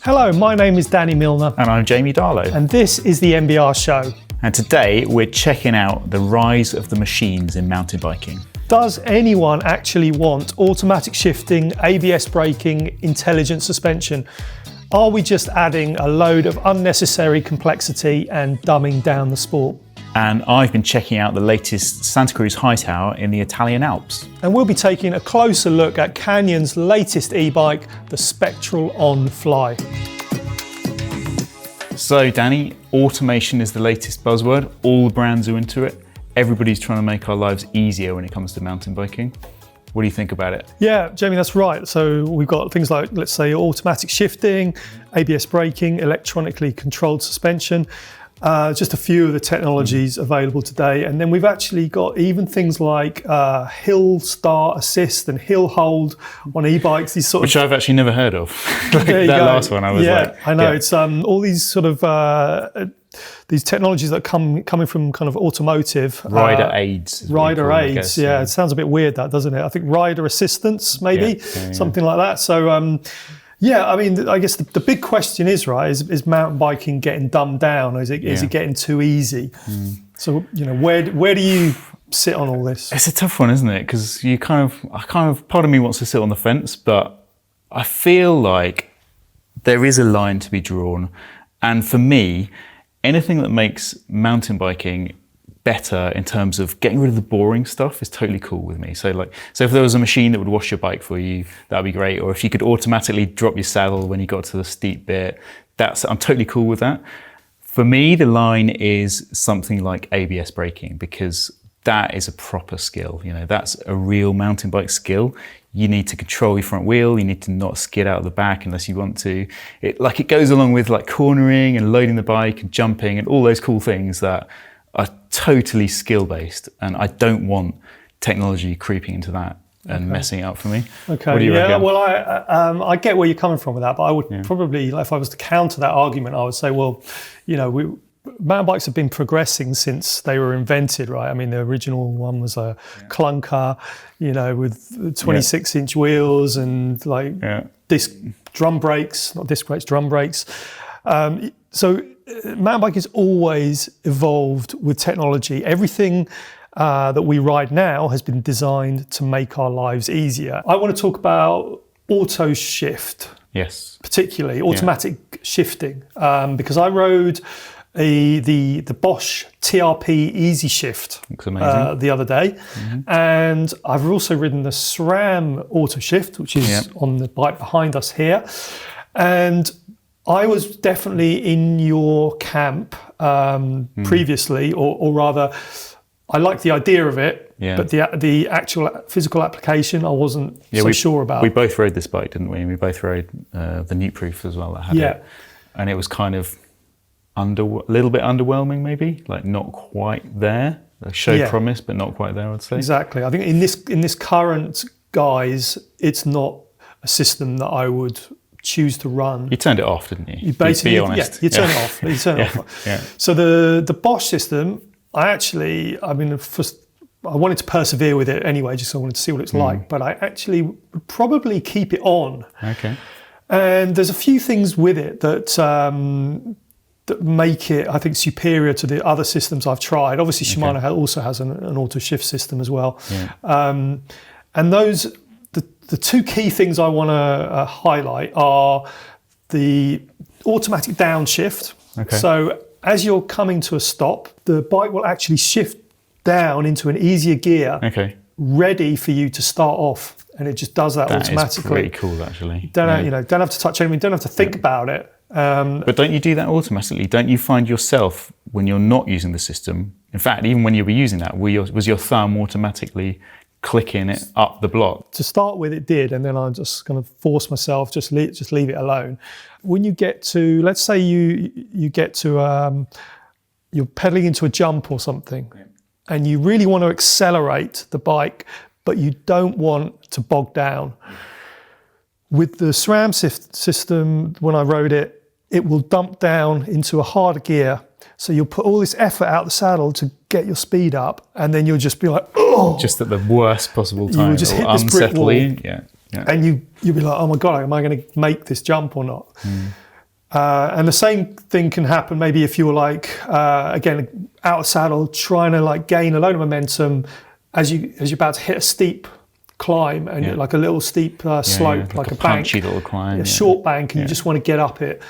Hello, my name is Danny Milner. And I'm Jamie Darlow. And this is the MBR Show. And today we're checking out the rise of the machines in mountain biking. Does anyone actually want automatic shifting, ABS braking, intelligent suspension? Are we just adding a load of unnecessary complexity and dumbing down the sport? And I've been checking out the latest Santa Cruz Hightower in the Italian Alps. And we'll be taking a closer look at Canyon's latest e-bike, the Spectral ONFly. So Danny, automation is the latest buzzword. All the brands are into it. Everybody's trying to make our lives easier when it comes to mountain biking. What do you think about it? Yeah, Jamie, that's right. So we've got things like, let's say, automatic shifting, ABS braking, electronically controlled suspension. Just a few of the technologies available today. And then we've actually got even things like hill start assist and hill hold on e-bikes. These sort Which of, I've actually never heard of. Last one I was I know. It's all these sort of these technologies that coming from kind of automotive. Rider aids. Rider aids, yeah. It sounds a bit weird, that, doesn't it? I think rider assistance, maybe, something like that. So, yeah, I mean, I guess the big question is, right, is mountain biking getting dumbed down? Or is it getting too easy? So, you know, where do you sit on all this? It's a tough one, isn't it? Because part of me wants to sit on the fence, but I feel like there is a line to be drawn. And for me, anything that makes mountain biking better in terms of getting rid of the boring stuff is totally cool with me. So if there was a machine that would wash your bike for you, that'd be great. Or if you could automatically drop your saddle when you got to the steep bit, I'm totally cool with that. For me, the line is something like ABS braking, because that is a proper skill. You know, that's a real mountain bike skill. You need to control your front wheel. You need to not skid out of the back unless you want to. It goes along with like cornering and loading the bike and jumping and all those cool things that are totally skill-based, and I don't want technology creeping into that and messing it up for me. Okay, what do you reckon? Well, I get where you're coming from with that, but I would probably, if I was to counter that argument, I would say, well, you know, mountain bikes have been progressing since they were invented, right? I mean, the original one was a clunker, you know, with 26-inch wheels and drum brakes. So mountain bike has always evolved with technology. Everything that we ride now has been designed to make our lives easier. I want to talk about auto shift. Yes. Particularly automatic shifting, because I rode the Bosch TRP EASI shift the other day, and I've also ridden the SRAM auto shift, which is on the bike behind us here, and I was definitely in your camp previously, or rather, I liked the idea of it, but the actual physical application, I wasn't so sure about. We both rode this bike, didn't we? And we both rode the Neatproof as well that had it, and it was kind of a little bit underwhelming, maybe, like not quite there. It showed promise, but not quite there, I'd say. Exactly. I think in this current guise, it's not a system that I would choose to run. You turned it off, didn't you? You basically, be honest. You turn it off. You turn it off. Yeah. So the Bosch system, I wanted to persevere with it anyway, just so I wanted to see what it's like. But I actually would probably keep it on. Okay. And there's a few things with it that make it, I think, superior to the other systems I've tried. Obviously, Shimano also has an auto shift system as well. Yeah. And those, the two key things I want to highlight are the automatic downshift. Okay. So as you're coming to a stop, the bike will actually shift down into an easier gear, ready for you to start off, and it just does that automatically. That is pretty cool, actually. Don't have to touch anything, don't have to think about it. But don't you do that automatically? Don't you find yourself, when you're not using the system, in fact, even when you were using that, was your thumb automatically clicking it up the block? To start with, it did, and then I just kind of forced myself, just leave it alone. When you get to, let's say you get to, you're pedaling into a jump or something, and you really want to accelerate the bike, but you don't want to bog down. With the SRAM system, when I rode it, it will dump down into a harder gear. So you'll put all this effort out the saddle to get your speed up, and then you'll just be like, oh! Just at the worst possible time. You'll just hit this brick wall. Yeah. And you'll be like, oh my God, am I going to make this jump or not? And the same thing can happen maybe if you're like, again, out of saddle, trying to like gain a load of momentum as you're about to hit a steep climb and like a little steep slope, like a bank, punchy little climb, a short bank, and you just want to get up it.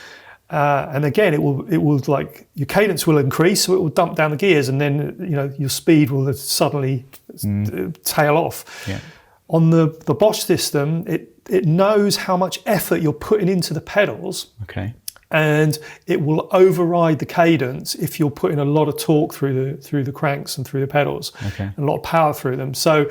And again, it will like your cadence will increase, so it will dump down the gears, and then your speed will suddenly tail off. Yeah. On the Bosch system, it knows how much effort you're putting into the pedals. Okay. And it will override the cadence if you're putting a lot of torque through the cranks and through the pedals, and a lot of power through them. So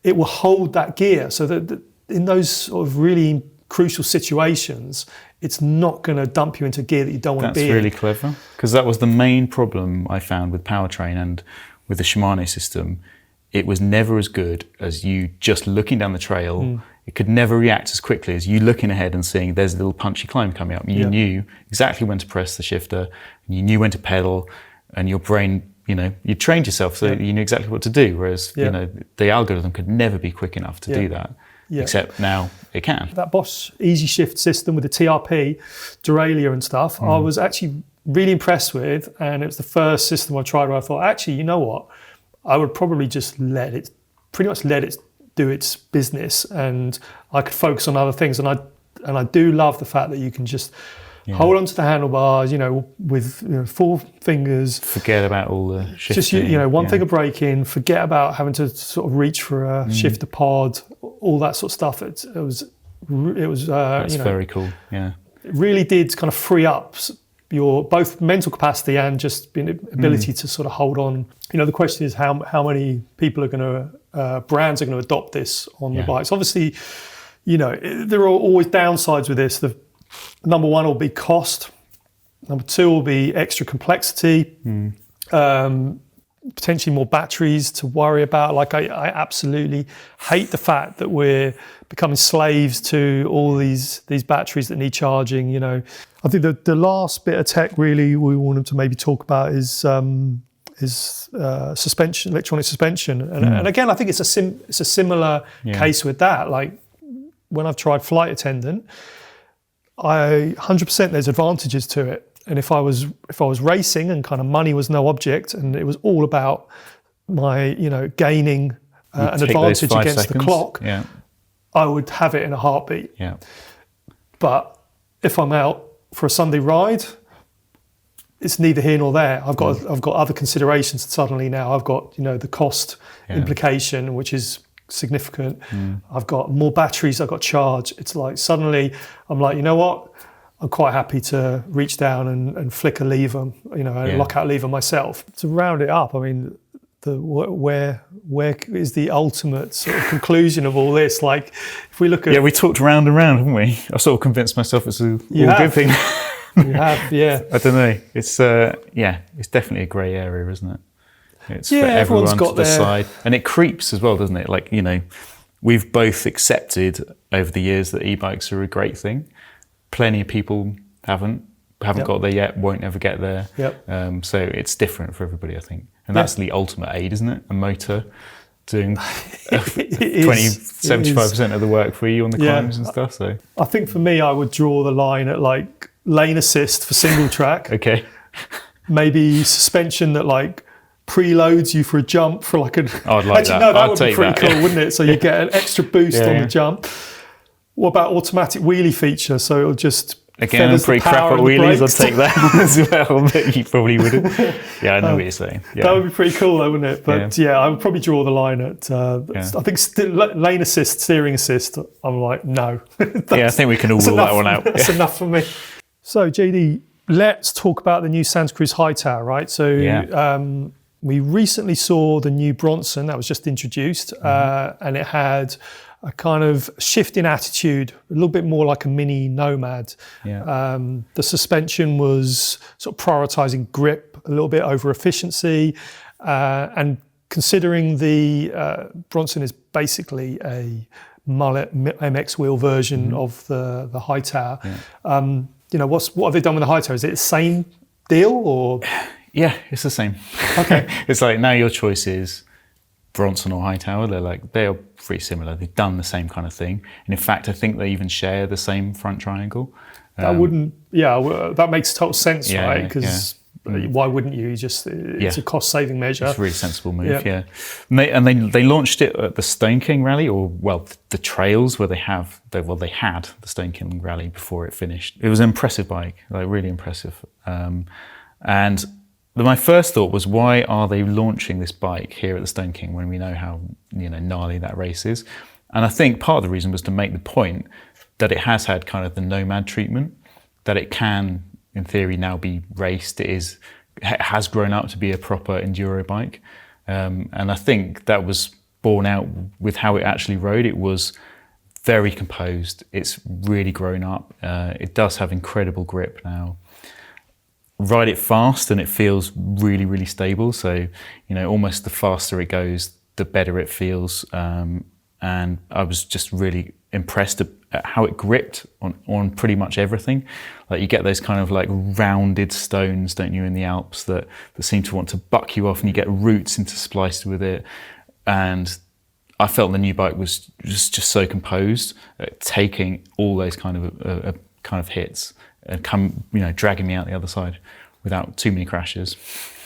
it will hold that gear, so that in those sort of really crucial situations, it's not going to dump you into gear that you don't want to be in. That's really clever, because that was the main problem I found with powertrain and with the Shimano system. It was never as good as you just looking down the trail. It could never react as quickly as you looking ahead and seeing there's a little punchy climb coming up. You knew exactly when to press the shifter, and you knew when to pedal, and your brain, you trained yourself so you knew exactly what to do. Whereas, the algorithm could never be quick enough to do that. Yeah. Except now it can. That Bosch EASI shift system with the TRP, derailleur and stuff, I was actually really impressed with, and it was the first system I tried where I thought, actually, you know what? I would probably just pretty much let it do its business, and I could focus on other things. And I do love the fact that you can just hold onto the handlebars, with 4 fingers. Forget about all the shifting. Just one finger braking. Forget about having to sort of reach for a shifter pod, all that sort of stuff. It was. That's very cool. Yeah. It really did kind of free up your both mental capacity and just the ability to sort of hold on. The question is how many people are going to brands are going to adopt this on the bikes. Obviously, there are always downsides with this. The number one will be cost. Number two will be extra complexity. Potentially more batteries to worry about. Like I absolutely hate the fact that we're becoming slaves to all these batteries that need charging. I think the last bit of tech really we wanted to maybe talk about is suspension, electronic suspension, and again I think it's a similar case with that. Like when I've tried Flight Attendant, 100% there's advantages to it. And if I was racing and kind of money was no object, and it was all about my gaining an advantage against the clock, I would have it in a heartbeat. Yeah. But if I'm out for a Sunday ride, it's neither here nor there. I've got other considerations suddenly now. I've got the cost implication, which is significant. I've got more batteries. I've got charge. It's like suddenly I'm like, you know what? I'm quite happy to reach down and flick a lever, a lockout lever myself. To round it up, I mean, where is the ultimate sort of conclusion of all this? Like, if we look at... Yeah, we talked round and round, haven't we? I sort of convinced myself it's a good thing. You have, yeah. I don't know. It's it's definitely a grey area, isn't it? It's for everyone to decide. And it creeps as well, doesn't it? Like, we've both accepted over the years that e-bikes are a great thing. Plenty of people haven't got there yet, won't ever get there. So it's different for everybody, I think. And that's the ultimate aid, isn't it? A motor doing 75% of the work for you on the climbs and stuff. So I think for me, I would draw the line at like lane assist for single track. Okay. Maybe suspension that like preloads you for a jump for like an... I'd like that. No, that would be pretty cool, wouldn't it? So you get an extra boost on the jump. What about automatic wheelie feature? So it'll just... Again, I'm pretty crap at wheelies. I'd take that as well, but you probably wouldn't. Yeah, I know what you're saying. Yeah. That would be pretty cool though, wouldn't it? But I would probably draw the line at, I think lane assist, steering assist, I'm like, no. I think we can all rule that one out. That's enough for me. So JD, let's talk about the new Santa Cruz Hightower, right? So we recently saw the new Bronson that was just introduced, and it had a kind of shift in attitude, a little bit more like a mini Nomad. The suspension was sort of prioritizing grip a little bit over efficiency, and considering the Bronson is basically a mullet MX wheel version of the Hightower. What have they done with the Hightower? Is it the same deal or? Yeah, it's the same. Okay. It's like now your choice is Bronson or Hightower. They are pretty similar. They've done the same kind of thing. And in fact, I think they even share the same front triangle. That wouldn't, that makes total sense, Yeah, right? yeah, Because why wouldn't you? It's a cost-saving measure. It's a really sensible move, yeah. And they launched it at the Stone King Rally, or the trails where they had the Stone King Rally before it finished. It was an impressive bike, like really impressive. And my first thought was, why are they launching this bike here at the Stone King when we know how gnarly that race is? And I think part of the reason was to make the point that it has had kind of the Nomad treatment, that it can, in theory, now be raced. It has grown up to be a proper enduro bike. And I think that was borne out with how it actually rode. It was very composed. It's really grown up. It does have incredible grip now. Ride it fast and it feels really, really stable. So, almost the faster it goes, the better it feels. And I was just really impressed at how it gripped on pretty much everything. Like, you get those kind of like rounded stones, don't you, in the Alps that seem to want to buck you off, and you get roots interspliced with it. And I felt the new bike was just so composed, taking all those kind of hits and dragging me out the other side without too many crashes.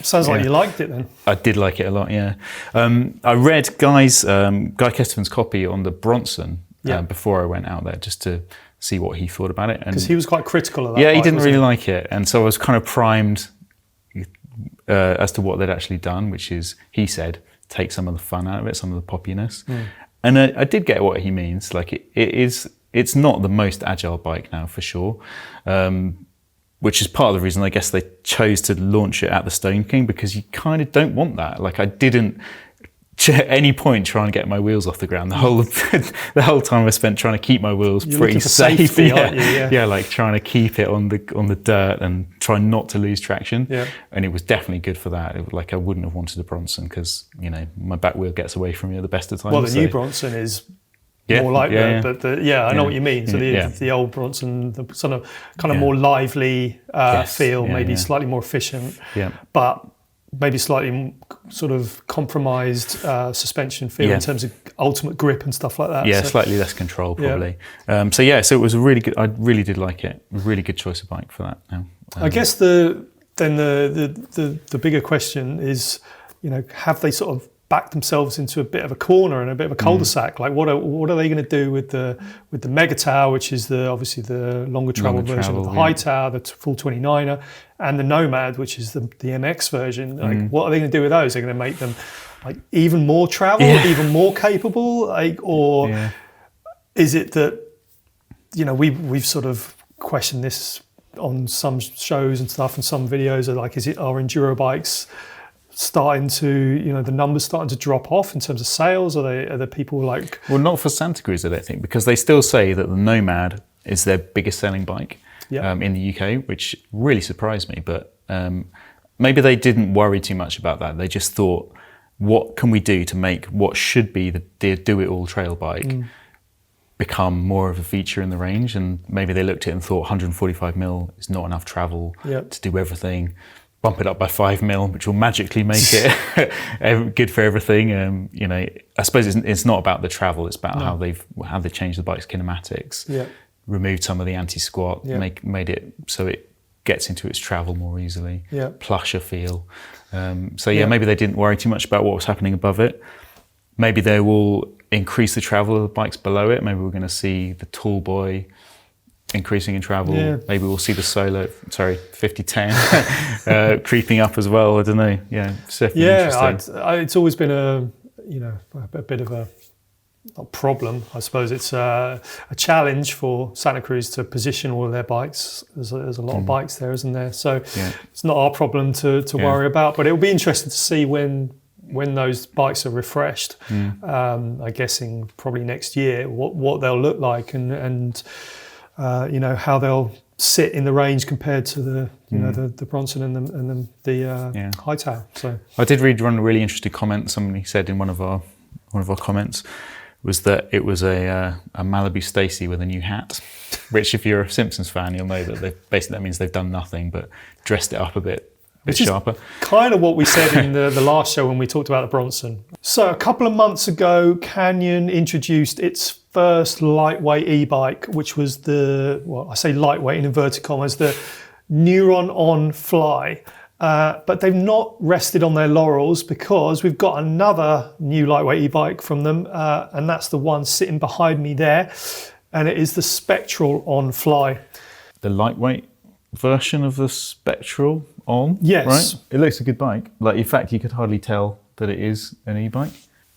Sounds like you liked it then. I did like it a lot, yeah. I read Guy Kesterman's copy on the Bronson before I went out there, just to see what he thought about it. Because he was quite critical of that. Yeah, he didn't really like it. And so I was kind of primed as to what they'd actually done, which is, he said, take some of the fun out of it, some of the poppiness. And I did get what he means. Like, it's not the most agile bike now, for sure. Which is part of the reason, I guess, they chose to launch it at the Stone King, because you kind of don't want that. Like, I didn't at any point try and get my wheels off the ground. The whole time I spent trying to keep my wheels pretty safe. Safety, aren't you? Yeah, like trying to keep it on the dirt and try not to lose traction. Yeah. And it was definitely good for that. I wouldn't have wanted a Bronson, because my back wheel gets away from me at the best of times. Well, the new Bronson is more like I know what you mean. So the old Bronson, the sort of kind of more lively feel, maybe slightly more efficient, but maybe slightly sort of compromised suspension feel in terms of ultimate grip and stuff like that. Yeah, so, slightly less control probably. So it was a really good. I really did like it. A really good choice of bike for that. Now, I guess the bigger question is, have they sort of backed themselves into a bit of a corner and a bit of a cul-de-sac? Like, what are they going to do with the Mega Tower, which is obviously the longer travel version of the Hightower, the full 29er, and the Nomad, which is the MX version? Like, what are they going to do with those? They're going to make them like even more travel, even more capable, or is it that we've sort of questioned this on some shows and stuff, and some videos are like, are enduro bikes starting to, the numbers starting to drop off in terms of sales? Are the people like... Well, not for Santa Cruz, I don't think, because they still say that the Nomad is their biggest selling bike in the UK, which really surprised me. But maybe they didn't worry too much about that. They just thought, what can we do to make what should be the do-it-all trail bike become more of a feature in the range? And maybe they looked at it and thought 145mm is not enough travel to do everything. Bump it up by 5mm, which will magically make it good for everything. I suppose it's not about the travel; it's about how they've changed the bike's kinematics, removed some of the anti-squat, made it so it gets into its travel more easily, plusher feel. Maybe they didn't worry too much about what was happening above it. Maybe they will increase the travel of the bikes below it. Maybe we're going to see the Tall Boy increasing in travel. Maybe we'll see the Solo, 5010 creeping up as well. I don't know. Yeah, it's definitely interesting. It's always been a bit of a problem. I suppose it's a challenge for Santa Cruz to position all of their bikes. There's a lot of bikes there, isn't there? So it's not our problem to worry about. But it'll be interesting to see when those bikes are refreshed. I'm guessing probably next year what they'll look like and how they'll sit in the range compared to the Bronson and the Hightower. So I did read one really interesting comment. Somebody said in one of our comments was that it was a Malibu Stacy with a new hat, which if you're a Simpsons fan, you'll know that that means they've done nothing but dressed it up a bit sharper. Kind of what we said in the last show when we talked about the Bronson. So a couple of months ago, Canyon introduced its first lightweight e-bike, which was I say lightweight in inverted commas, the Neuron ONFly. But they've not rested on their laurels, because we've got another new lightweight e-bike from them, and that's the one sitting behind me there, and it is the Spectral ONFly. The lightweight version of the Spectral On? Yes. Right? It looks a good bike. Like, in fact, you could hardly tell that it is an e-bike.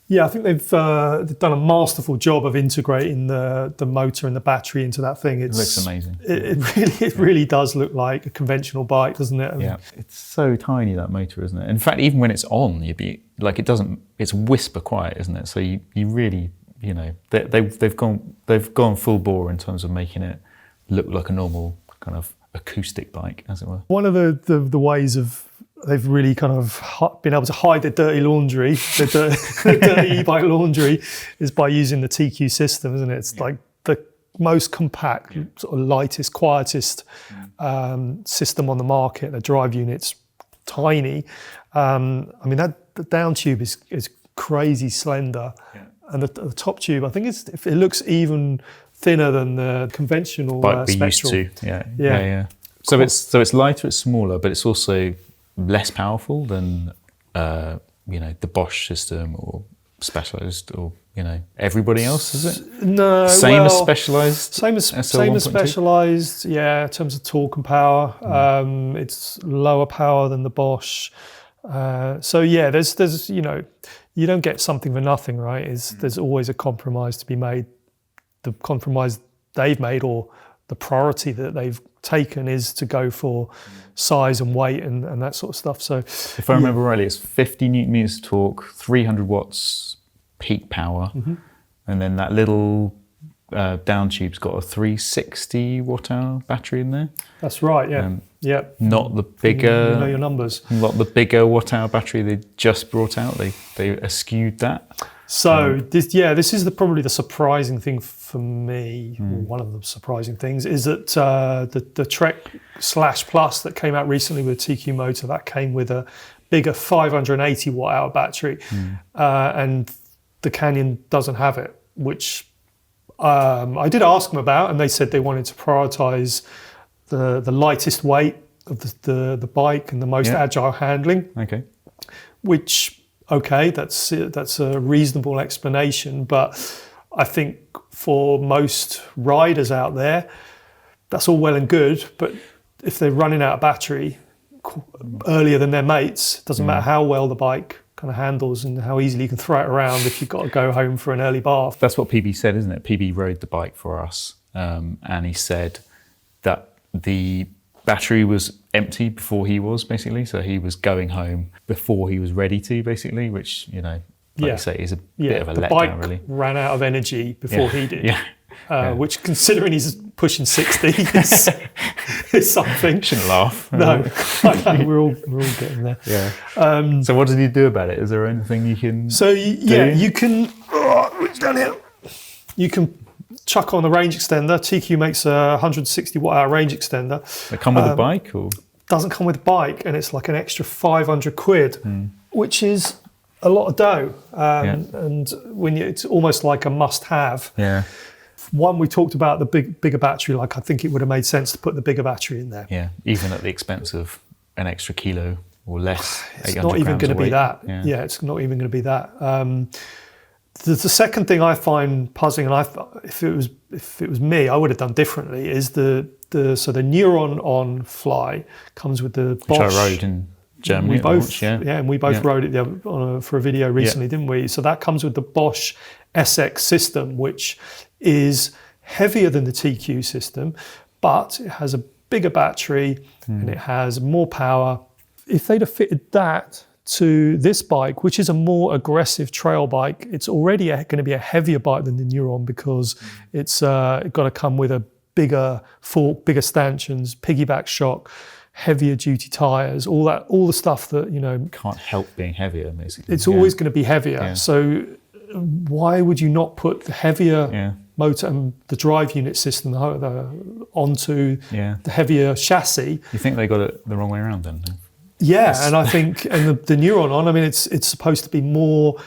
Yeah, I think they've done a masterful job of integrating the motor and the battery into that thing. It looks amazing. It really does look like a conventional bike, doesn't it? Yeah, it's so tiny, that motor, isn't it? In fact, even when it's on, you'd be like, it's whisper quiet, isn't it? So you really, you know, they've gone full bore in terms of making it look like a normal kind of acoustic bike, as it were. One of the ways of they've really kind of been able to hide their dirty laundry, the dirty e-bike laundry, is by using the TQ system, isn't it? It's like the most compact, sort of lightest, quietest system on the market. The drive unit's tiny. I mean, the down tube is crazy slender, and the top tube, I think it looks even thinner than the conventional bike we Spectral. used to. Yeah. So it's lighter, it's smaller, but it's also less powerful than the Bosch system or Specialized, or everybody else, is it? No, same as Specialized. Same as Specialized. Yeah, in terms of torque and power, it's lower power than the Bosch. So yeah, there's you don't get something for nothing, right? There's always a compromise to be made. The compromise they've made, or the priority that they've taken, is to go for size and weight and that sort of stuff. So if I remember rightly, it's 50 newton meters torque, 300 watts peak power, and then that little down tube's got a 360 watt hour battery in there. That's right, yeah. Not the bigger, you know your numbers. Not the bigger watt hour battery they just brought out. They eschewed that. So this is probably the surprising thing for me, or one of the surprising things, is that the Trek Slash Plus that came out recently with a TQ motor, that came with a bigger 580 watt hour battery, and the Canyon doesn't have it, which I did ask them about, and they said they wanted to prioritise the lightest weight of the bike and the most agile handling. Okay. Which, okay, that's a reasonable explanation, but I think for most riders out there, that's all well and good, but if they're running out of battery earlier than their mates, it doesn't matter how well the bike kind of handles and how easily you can throw it around if you've got to go home for an early bath. That's what PB said, isn't it? PB rode the bike for us, and he said that the battery was empty before he was, basically, so he was going home before he was ready to, basically, which, like you say, is a bit of a letdown, really. The bike ran out of energy before he did. Which, considering he's pushing 60, is something. Shouldn't laugh. No, we're all getting there. Yeah. So what did he do about it? Is there anything you can do? You can, reach down here. You can chuck on the range extender. TQ makes a 160 watt hour range extender. They come with a bike, or? Doesn't come with a bike, and it's like an extra 500 quid, which is a lot of dough. And it's almost like a must have. Yeah. One, we talked about the bigger battery. Like, I think it would have made sense to put the bigger battery in there. Yeah, even at the expense of an extra kilo or less. It's not even going to be that. Yeah, it's not even going to be that. The second thing I find puzzling, and if it was me, I would have done differently, is the Neuron ONFly comes with the Bosch. Which I rode in Germany. We both, and we both rode it for a video recently, didn't we? So that comes with the Bosch SX system, which is heavier than the TQ system, but it has a bigger battery and it has more power. If they'd have fitted that to this bike, which is a more aggressive trail bike, it's already going to be a heavier bike than the Neuron, because it's got to come with a bigger fork, bigger stanchions, piggyback shock, heavier duty tyres, all the stuff that, can't help being heavier, basically. It's always going to be heavier. Yeah. So why would you not put the heavier motor and the drive unit system onto the heavier chassis? You think they got it the wrong way around then? Yeah, and I think, and the Neuron it's supposed to be more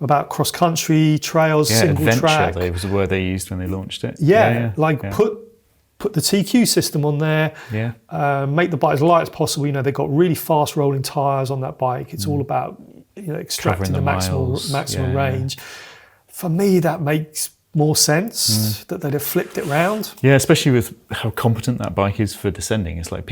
about cross-country trails, single Adventure, track. That was the word they used when they launched it. Put the TQ system on there, make the bike as light as possible. You know, they've got really fast rolling tyres on that bike. It's all about, you know, extracting the maximum range. For me, that makes more sense that they'd have flipped it round. Yeah, especially with how competent that bike is for descending. It's like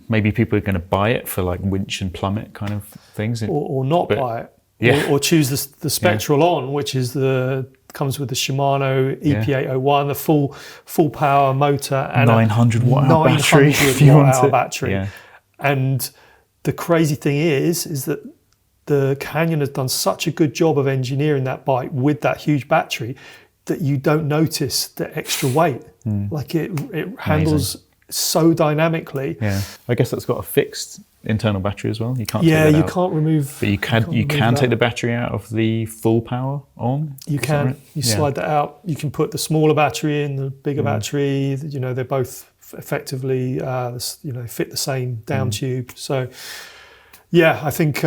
maybe people are going to buy it for like winch and plummet kind of things. Or not buy it. Yeah. Or choose the Spectral on, which is comes with the Shimano EP801, the full power motor and 900 watt hour battery. 900 watt hour battery. Yeah. And the crazy thing is that the Canyon has done such a good job of engineering that bike with that huge battery that you don't notice the extra weight. Like it handles so dynamically. Yeah, I guess that's got a fixed internal battery as well. You can't. Can't remove. But you can take the battery out of the full power on. You can. Right? You slide that out. You can put the smaller battery in, the bigger battery. You know, they're both effectively fit the same down tube. So yeah, I think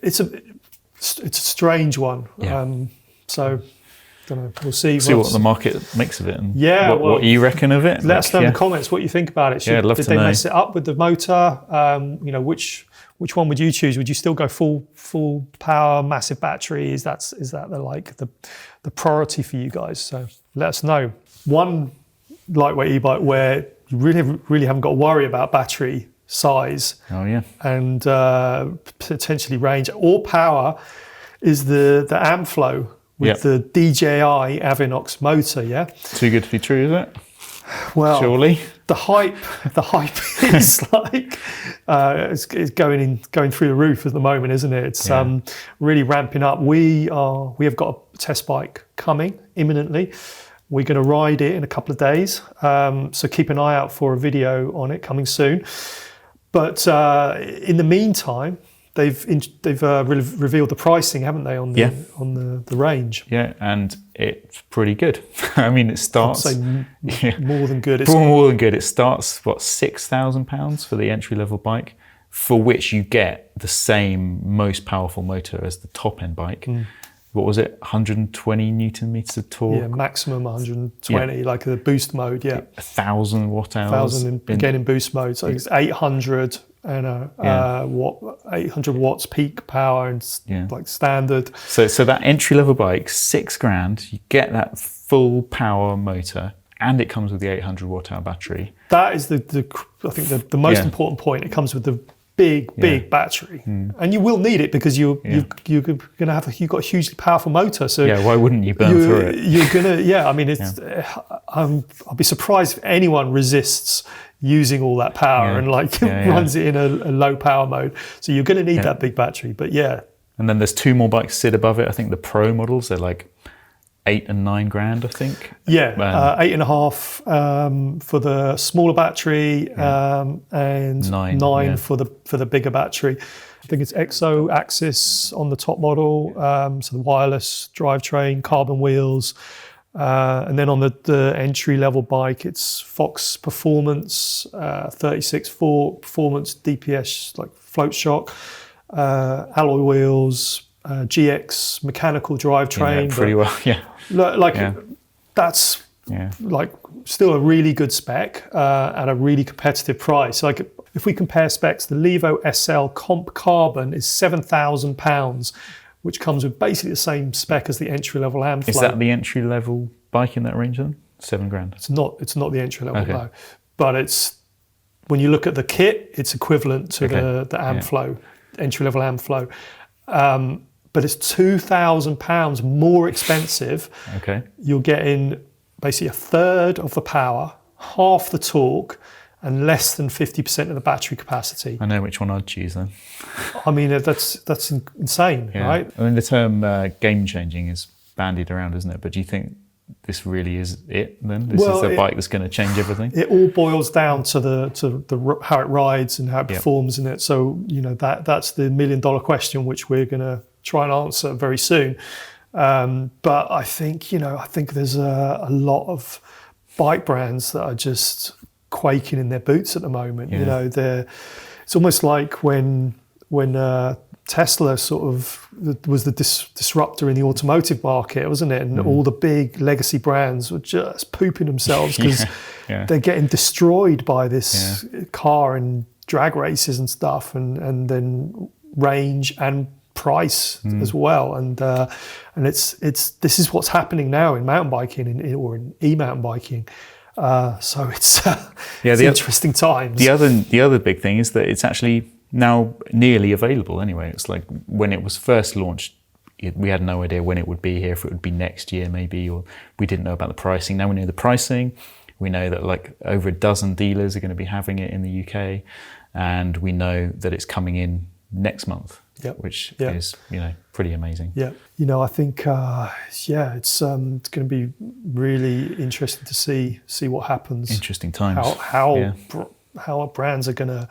it's a strange one. Yeah. Don't know. We'll see what the market makes of it, and what you reckon of it. Let us know in the comments what you think about it. I'd love to know. Did they mess it up with the motor? You know, which one would you choose? Would you still go full power, massive battery? Is that the priority for you guys? So let us know. One lightweight e-bike where you really haven't got to worry about battery size. Oh yeah. And potentially range or power is the Amflow. With the DJI Avinox motor, Too good to be true, is it? Well, surely the hype is like it's going through the roof at the moment, isn't it? It's really ramping up. We have got a test bike coming imminently. We're going to ride it in a couple of days, so keep an eye out for a video on it coming soon. But in the meantime, they've revealed the pricing, haven't they, on the range? Yeah, and it's pretty good. I mean, it starts more than good. More than good. It starts £6,000 for the entry level bike, for which you get the same most powerful motor as the top end bike. What was it? 120 newton meters of torque. Yeah, maximum 120, like the boost mode. 1,000 watt hours. 1,000 again in boost mode. So it's 800 and 800 watts peak power and like standard. So that entry level bike, £6,000, you get that full power motor, and it comes with the 800 watt hour battery. That is I think the most important point. It comes with the big battery, and you will need it because you've got a hugely powerful motor. So why wouldn't you burn through it? You're gonna, I mean, I'll be surprised if anyone resists using all that power and runs it in a low power mode. So you're going to need that big battery. But and then there's two more bikes sit above it. I think the Pro models, they're like $8,000 and $9,000, I think. 8.5 for the smaller battery, and nine for the bigger battery. I think it's Exo axis on the top model, so the wireless drivetrain, carbon wheels, and then on the entry level bike, it's Fox Performance, 36.4 Performance DPS, like float shock, alloy wheels. GX mechanical drivetrain, pretty well, that's like still a really good spec at a really competitive price. Like if we compare specs, the Levo SL Comp Carbon is £7,000, which comes with basically the same spec as the entry level Amflow. Is that the entry level bike in that range then? £7,000. It's not the entry level, no, but it's, when you look at the kit, it's equivalent to the Amflow, entry level Amflow. But it's £2,000 more expensive. Okay. You're getting basically a third of the power, half the torque, and less than 50% of the battery capacity. I know which one I'd choose then. I mean, that's insane, right? I mean, the term game changing is bandied around, isn't it? But do you think this really is it then? This is the bike that's going to change everything? It all boils down to the how it rides and how it performs in it. So, that's the $1 million question, which we're going to try and answer very soon. But I think there's a lot of bike brands that are just quaking in their boots at the moment. It's almost like when Tesla sort of was the disruptor in the automotive market, wasn't it? And all the big legacy brands were just pooping themselves because they're getting destroyed by this car and drag races and stuff, and then range and price as well. And this is what's happening now in mountain biking or in e-mountain biking. So it's interesting times. The other big thing is that it's actually now nearly available anyway. It's like when it was first launched, we had no idea when it would be here, if it would be next year maybe, or we didn't know about the pricing. Now we know the pricing. We know that like over a dozen dealers are going to be having it in the UK, and we know that it's coming in next month, which is, pretty amazing. Yeah, I think it's going to be really interesting to see what happens. Interesting times. How brands are going to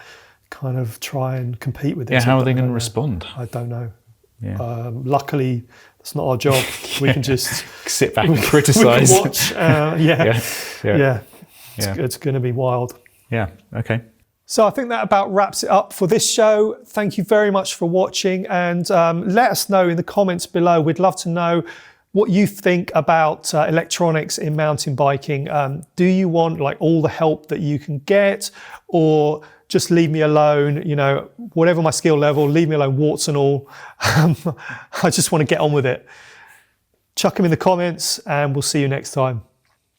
kind of try and compete with it. Yeah, how are they going to respond? I don't know. Yeah. Luckily, it's not our job. We can just sit back and criticise. We can watch. It's going to be wild. Yeah. Okay. So I think that about wraps it up for this show. Thank you very much for watching, and let us know in the comments below. We'd love to know what you think about electronics in mountain biking. Do you want like all the help that you can get, or just leave me alone? Whatever my skill level, leave me alone, warts and all. I just want to get on with it. Chuck them in the comments, and we'll see you next time.